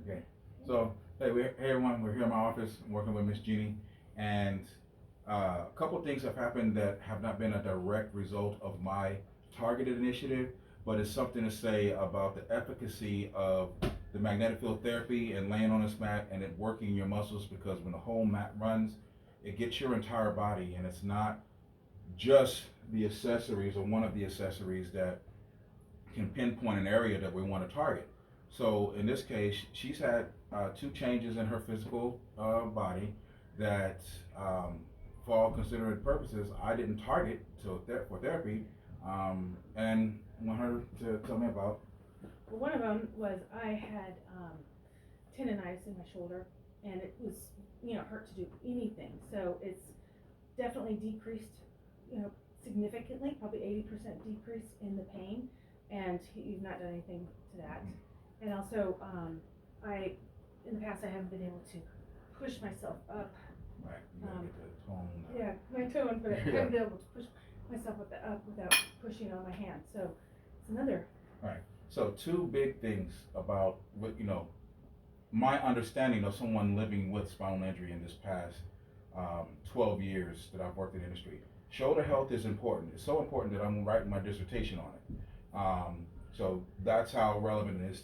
Okay. So, hey everyone, we're here in my office working with Miss Jeannie, and a couple things have happened that have not been a direct result of my targeted initiative, but it's something to say about the efficacy of the magnetic field therapy and laying on this mat and it working your muscles, because when the whole mat runs, it gets your entire body, and it's not just the accessories or one of the accessories that can pinpoint an area that we want to target. So in this case, she's had two changes in her physical body that, for all considerate purposes, I didn't target for therapy, and I want her to tell me about. Well, one of them was I had tendonitis in my shoulder, and it was, hurt to do anything. So it's definitely decreased, significantly, probably 80% decrease in the pain, and you've not done anything to that. And also, in the past, I haven't been able to push myself up. Right, you gotta get the tone. Yeah, my tone, but I haven't been able to push myself up without pushing on my hand. So it's another. Right. So two big things about what my understanding of someone living with spinal injury in this past 12 years that I've worked in the industry. Shoulder health is important. It's so important that I'm writing my dissertation on it. So that's how relevant it is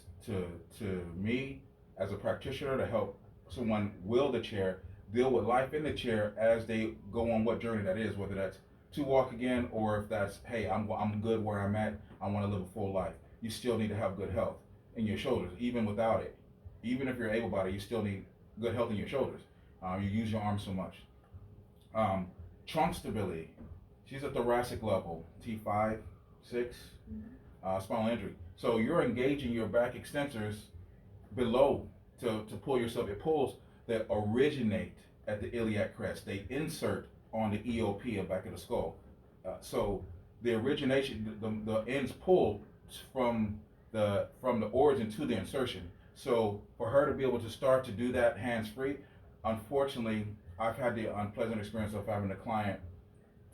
to me as a practitioner to help someone will the chair, deal with life in the chair as they go on what journey that is, whether that's to walk again or if that's, hey, I'm good where I'm at, I want to live a full life. You still need to have good health in your shoulders, even without it. Even if you're able-bodied, you still need good health in your shoulders. You use your arms so much. Trunk stability. She's a thoracic level, T5, 6, spinal injury. So you're engaging your back extensors below to pull yourself. It pulls that originate at the iliac crest. They insert on the EOP, or back of the skull. So the origination, the ends pull from the origin to the insertion. So for her to be able to start to do that hands-free, unfortunately, I've had the unpleasant experience of having a client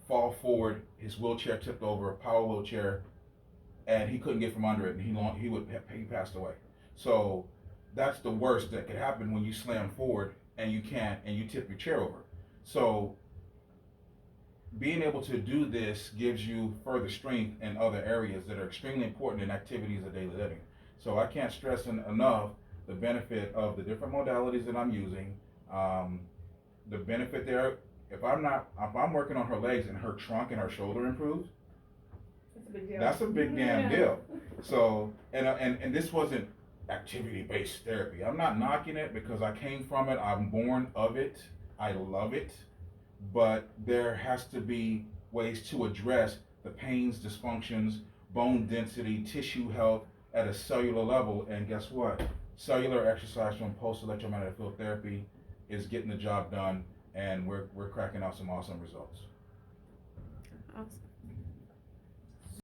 fall forward, his wheelchair tipped over, a power wheelchair, and he couldn't get from under it, and he passed away. So that's the worst that could happen when you slam forward and you tip your chair over. So being able to do this gives you further strength in other areas that are extremely important in activities of daily living. So I can't stress enough the benefit of the different modalities that I'm using. The benefit there, if I'm working on her legs and her trunk and her shoulder improves, That's a big deal. that's a big damn deal. So, and this wasn't activity-based therapy. I'm not knocking it because I came from it. I'm born of it. I love it. But there has to be ways to address the pains, dysfunctions, bone density, tissue health at a cellular level. And guess what? Cellular exercise from pulse electromagnetic field therapy is getting the job done, and we're cracking out some awesome results. Awesome.